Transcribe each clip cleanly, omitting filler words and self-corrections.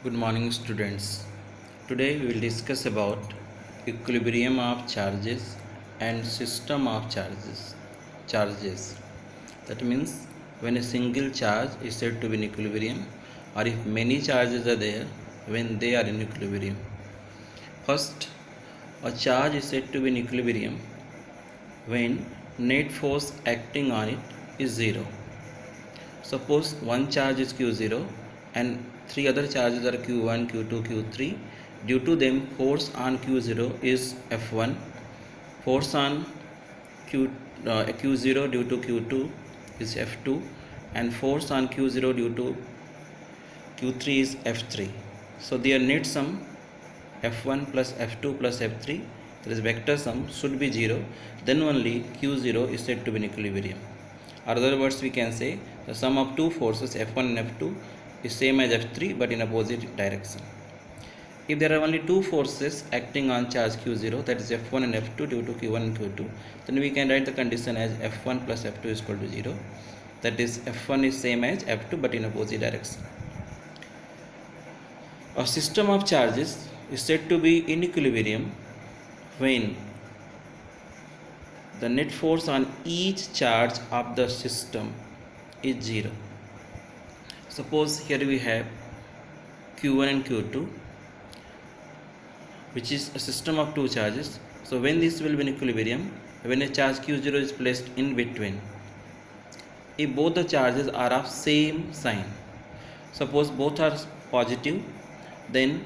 Good morning, students. Today we will discuss about equilibrium of charges and system of charges. Charges. That means when a single charge is said to be in equilibrium, or if many charges are there when they are in equilibrium. First, a charge is said to be in equilibrium when net force acting on it is zero. Suppose one charge is Q0 and three other charges are Q1, Q2, Q3. Due to them, force on Q0 is F1, force on Q0 due to Q2 is F2, and force on Q0 due to Q3 is F3. So their net sum F1 plus F2 plus F3, that is vector sum, should be 0. Then only Q0 is said to be in equilibrium. Or other words, we can say the sum of two forces F1 and F2 is same as F3 but in opposite direction. If there are only two forces acting on charge Q0, that is F1 and F2 due to Q1 and Q2, then we can write the condition as F1 plus F2 is equal to 0. That is F1 is same as F2 but in opposite direction. A system of charges is said to be in equilibrium when the net force on each charge of the system is 0. Suppose here we have Q1 and Q2, which is a system of two charges. So when this will be in equilibrium, when a charge Q0 is placed in between, if both the charges are of same sign, suppose both are positive, then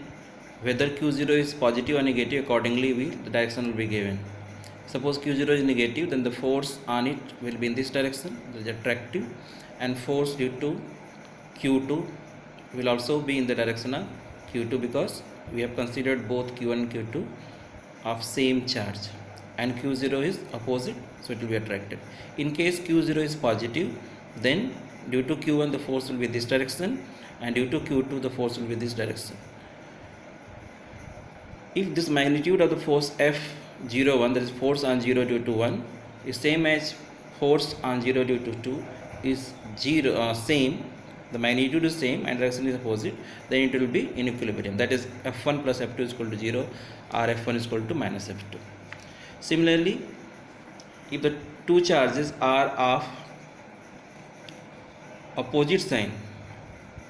whether Q0 is positive or negative, accordingly the direction will be given. Suppose Q0 is negative, then the force on it will be in this direction, that is attractive, and force due to Q2 will also be in the direction of Q2 because we have considered both Q1 and Q2 of same charge, and Q0 is opposite, so it will be attracted. In case Q0 is positive, then due to Q1 the force will be this direction, and due to Q2 the force will be this direction. If this magnitude of the force F01, that is force on 0 due to 1, is same as force on 0 due to 2 is same, the magnitude is same and direction is opposite, then it will be in equilibrium. That is F1 plus F2 is equal to 0 or F1 is equal to minus F2. Similarly, if the two charges are of opposite sign,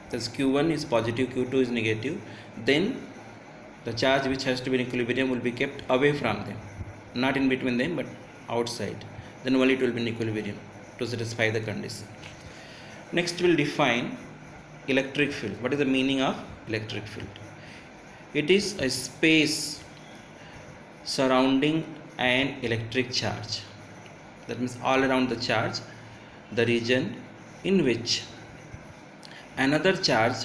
that is Q1 is positive, Q2 is negative, then the charge which has to be in equilibrium will be kept away from them, not in between them but outside. Then only it will be in equilibrium to satisfy the condition. Next we'll define electric field. What is the meaning of electric field? It is a space surrounding an electric charge. That means all around the charge, the region in which another charge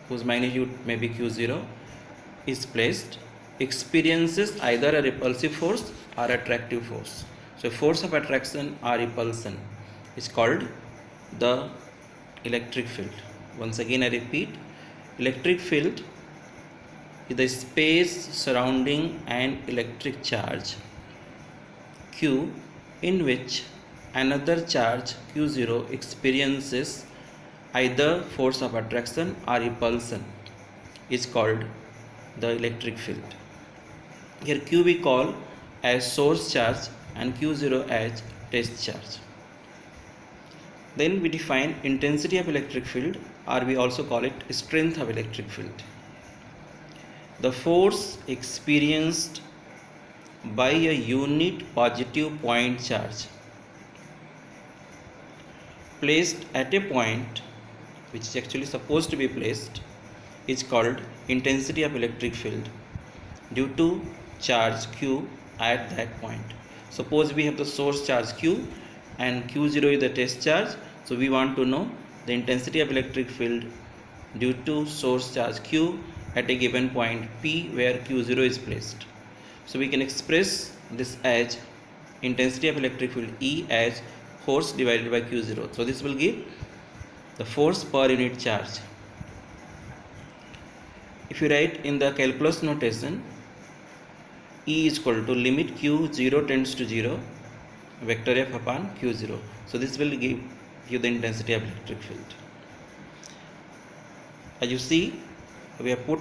whose magnitude may be Q0 is placed experiences either a repulsive force or attractive force. So force of attraction or repulsion is called the electric field. Once again I repeat, electric field is the space surrounding an electric charge Q in which another charge Q0 experiences either force of attraction or repulsion is called the electric field. Here Q we call as source charge and Q0 as test charge. Then we define intensity of electric field, or we also call it strength of electric field. The force experienced by a unit positive point charge placed at a point which is actually supposed to be placed is called intensity of electric field due to charge Q at that point. Suppose we have the source charge Q and Q0 is the test charge, so we want to know the intensity of electric field due to source charge Q at a given point P where Q0 is placed. So we can express this as intensity of electric field E as force divided by Q0. So this will give the force per unit charge. If you write in the calculus notation, E is equal to limit Q0 tends to 0 vector F upon Q0. So this will give you the intensity of electric field. As you see, we have put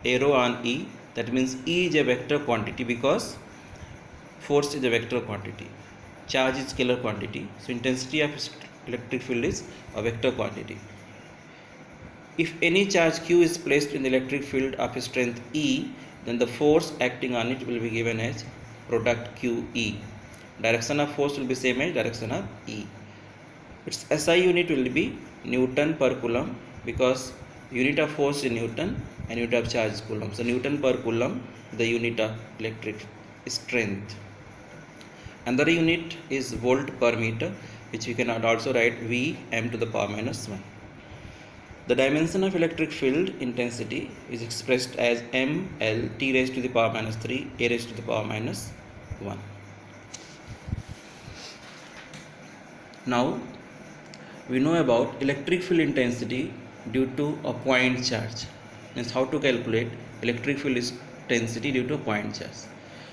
arrow on E. That means E is a vector quantity because force is a vector quantity, charge is scalar quantity. So intensity of electric field is a vector quantity. If any charge Q is placed in the electric field of strength E, then the force acting on it will be given as product QE. Direction of force will be same as direction of E. Its SI unit will be Newton per Coulomb because unit of force is Newton and unit of charge is Coulomb. So Newton per Coulomb, the unit of electric strength. Another unit is volt per meter, which we can also write V m to the power minus 1. The dimension of electric field intensity is expressed as ml t raised to the power minus 3 a raised to the power minus 1. Now we know about electric field intensity due to a point charge. Means how to calculate electric field intensity due to a point charge.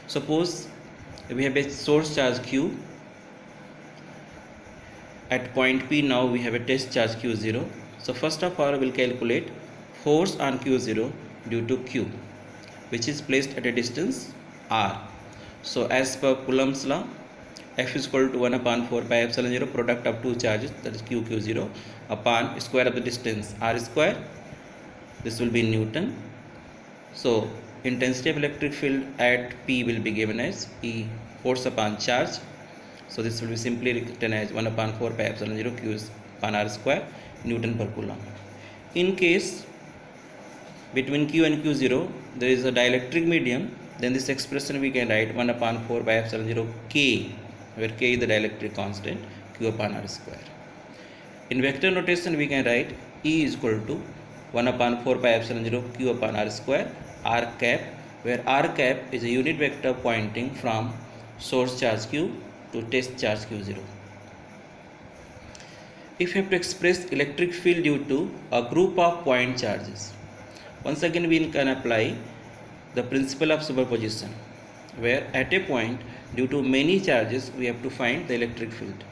Suppose we have a source charge Q. At point P now we have a test charge Q0. So first of all we will calculate force on Q0 due to Q, which is placed at a distance R. So as per Coulomb's law, F is equal to 1 upon 4 pi epsilon 0 product of two charges, that is Q Q0, upon square of the distance R square. This will be Newton. So intensity of electric field at P will be given as E, force upon charge. So this will be simply written as 1 upon 4 pi epsilon 0 Q upon R square Newton per Coulomb. In case between Q and Q0 there is a dielectric medium, then this expression we can write 1 upon 4 pi epsilon 0 K, where K is the dielectric constant, Q upon R square. In vector notation we can write E is equal to 1 upon 4 pi epsilon 0 Q upon R square R cap, where R cap is a unit vector pointing from source charge Q to test charge Q0. If you have to express electric field due to a group of point charges, once again we can apply the principle of superposition, where at a point due to many charges we have to find the electric field.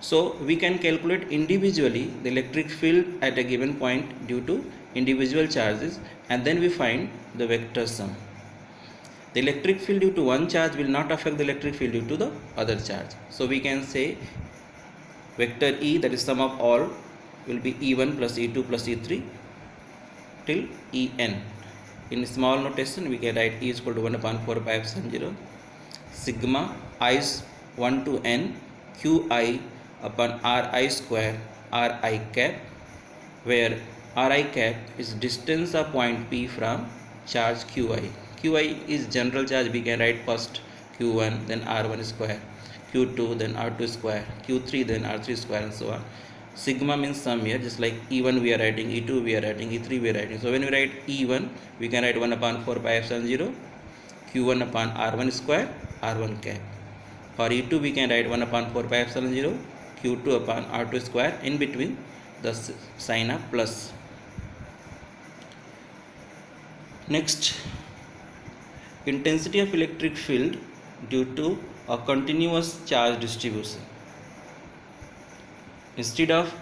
So we can calculate individually the electric field at a given point due to individual charges, and then we find the vector sum. The electric field due to one charge will not affect the electric field due to the other charge. So we can say vector E, that is sum of all, will be E1 plus E2 plus E3 till En. In small notation we can write E is equal to 1 upon 4 pi epsilon 0 sigma I 1 to n Qi upon Ri square Ri cap, where Ri cap is distance of point P from charge Qi. Qi is general charge, we can write first Q1, then R1 square, Q2, then R2 square, Q3, then R3 square, and so on. Sigma means sum here, just like E1 we are writing, E2 we are writing, E3 we are writing. So when we write E1, we can write 1 upon 4 pi epsilon 0 Q1 upon R1 square R1 cap. For E2 we can write 1 upon 4 pi epsilon 0 Q2 upon R2 square, in between the sign of plus. Next, intensity of electric field due to a continuous charge distribution. Instead of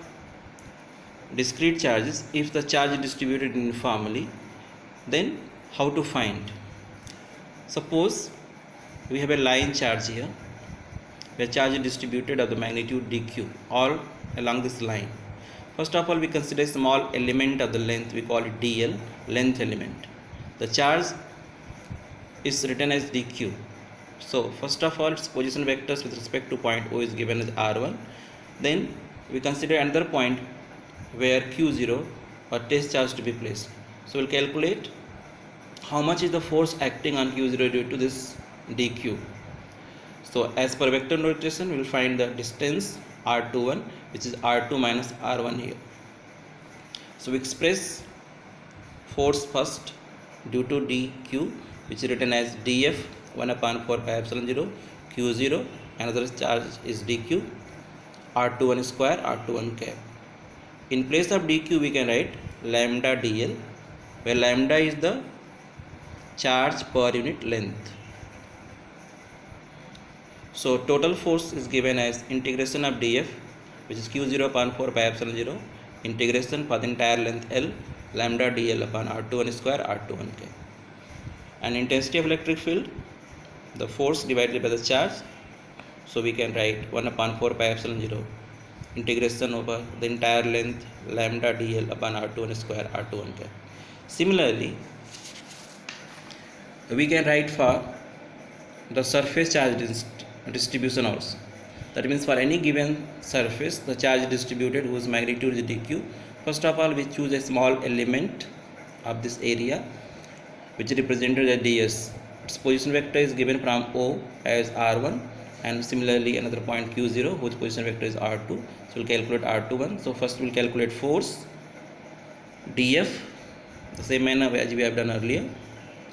discrete charges, if the charge is distributed uniformly, then how to find? Suppose we have a line charge here, where charge is distributed of the magnitude dq all along this line. First of all, we consider a small element of the length, we call it dl, length element. The charge is written as dq. So first of all, its position vectors with respect to point O is given as r1. Then we consider another point where q0 or test charge to be placed. So we'll calculate how much is the force acting on q0 due to this dq. So as per vector notation, we will find the distance r21, which is r2 minus r1 here. So we express force first due to dq, which is written as df 1 upon 4 pi epsilon 0 q0, another charge is dq r21 square r21 cap. In place of dq we can write lambda dl, where lambda is the charge per unit length. So total force is given as integration of df, which is q0 upon 4 pi epsilon 0, integration for the entire length L, lambda dl upon r21 square r21k. And intensity of electric field, the force divided by the charge, so we can write 1 upon 4 pi epsilon 0 integration over the entire length lambda dl upon r21 square r21k. Similarly, we can write for the surface charge distribution also. That means for any given surface, the charge distributed whose magnitude is dq. First of all, we choose a small element of this area which is represented as ds. Its position vector is given from O as r1, and similarly another point q0 whose position vector is r2. So we'll calculate r21. So first we'll calculate force df, the same manner as we have done earlier,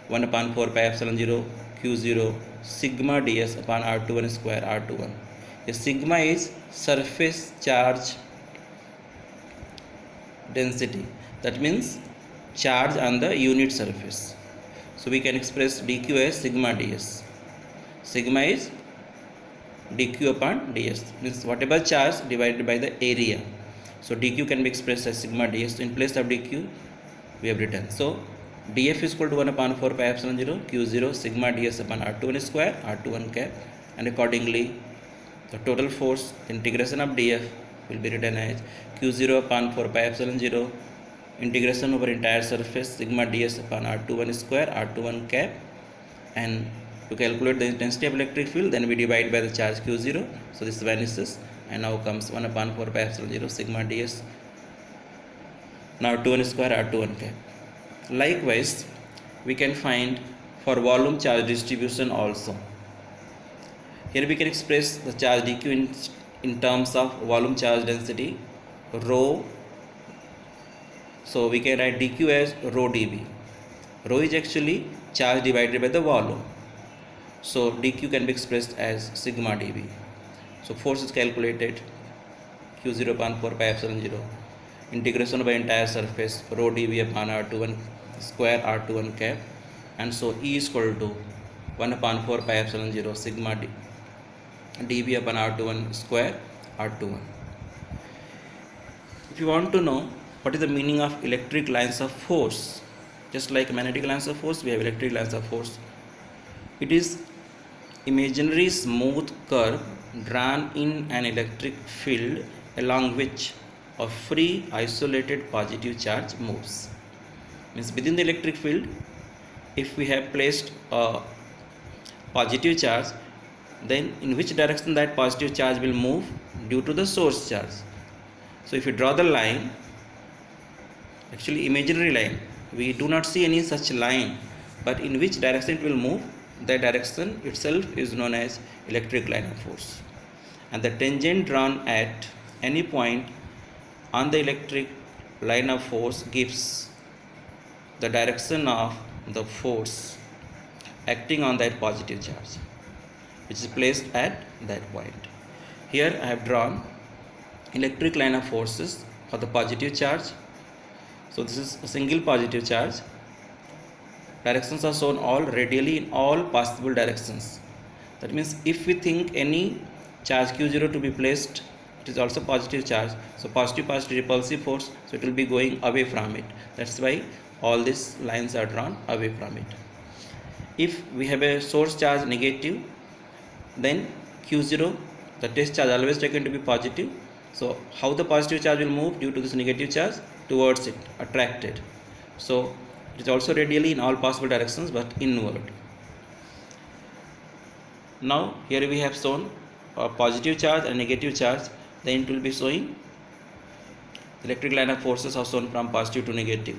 1 upon 4 pi epsilon 0 q0 sigma ds upon r21 square r21. The sigma is surface charge density, that means charge on the unit surface. So we can express dq as sigma ds. Sigma is dq upon ds, means whatever charge divided by the area. So dq can be expressed as sigma ds. So in place of dq we have written, so df is equal to 1 upon 4 pi epsilon 0 q0 sigma ds upon r21 square r21 cap, and accordingly the total force integration of df will be written as q0 upon 4 pi epsilon 0 integration over entire surface sigma ds upon r21 square r21 cap. And to calculate the intensity of electric field, then we divide by the charge q0, so this vanishes, and now comes 1 upon 4 pi epsilon 0 sigma ds now r21 square r21 cap. Likewise, we can find for volume charge distribution also. Here we can express the charge dq in terms of volume charge density rho. So we can write dq as rho dB. Rho is actually charge divided by the volume. So dq can be expressed as sigma dB. So force is calculated q0 upon 4 pi epsilon 0 integration over entire surface rho dB upon r21 square r21 cap, and so E is equal to 1 upon 4 pi epsilon 0 sigma dB upon r21 square r21. If you want to know what is the meaning of electric lines of force, just like magnetic lines of force, we have electric lines of force. It is imaginary smooth curve drawn in an electric field along which a free isolated positive charge moves. Means within the electric field, if we have placed a positive charge, then in which direction that positive charge will move due to the source charge. So if you draw the line, actually imaginary line, we do not see any such line, but in which direction it will move, that direction itself is known as electric line of force. And the tangent drawn at any point on the electric line of force gives the direction of the force acting on that positive charge, which is placed at that point. Here I have drawn electric line of forces for the positive charge. So this is a single positive charge. Directions are shown all radially in all possible directions. That means if we think any charge q0 to be placed, it is also positive charge, so positive repulsive force, so it will be going away from it. That's why all these lines are drawn away from it. If we have a source charge negative, then q0, the test charge, always taken to be positive. So how the positive charge will move due to this negative charge? Towards it, attracted. So it is also radially in all possible directions, but inward. Now here we have shown a positive charge and negative charge, then it will be showing electric line of forces are shown from positive to negative,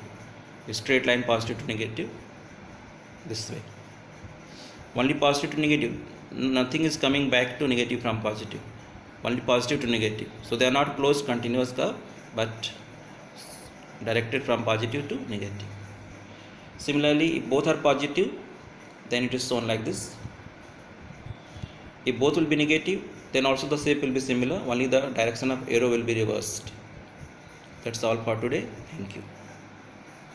a straight line positive to negative, this way. Only positive to negative, nothing is coming back to negative from positive, only positive to negative. So they are not closed continuous curve, but directed from positive to negative. Similarly, if both are positive, then it is shown like this. If both will be negative, then also the shape will be similar, only the direction of arrow will be reversed. That's all for today. Thank you.